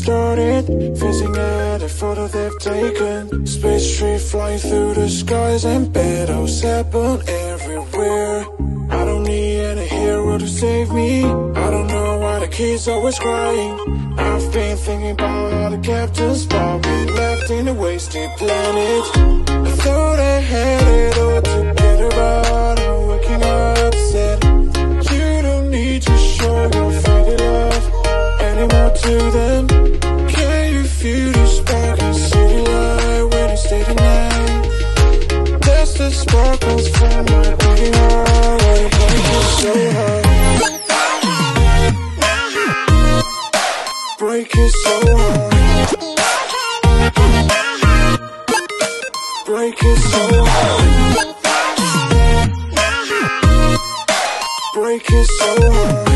started, facing at a photo they've taken. Space tree flying through the skies, and battles happen everywhere. I don't need any hero to save me. I don't know why the kids always crying. I've been thinking about all the captains, but we left in a wasted planet. I thought I had it all together, but I'm waking up upset. You don't need to show your fairy love anymore to them. Can you feel the spark in city light when you stay the night? That's the sparkles from my beating heart. Why break it so hard? Break it so hard. Break it so hard. Break it so hard.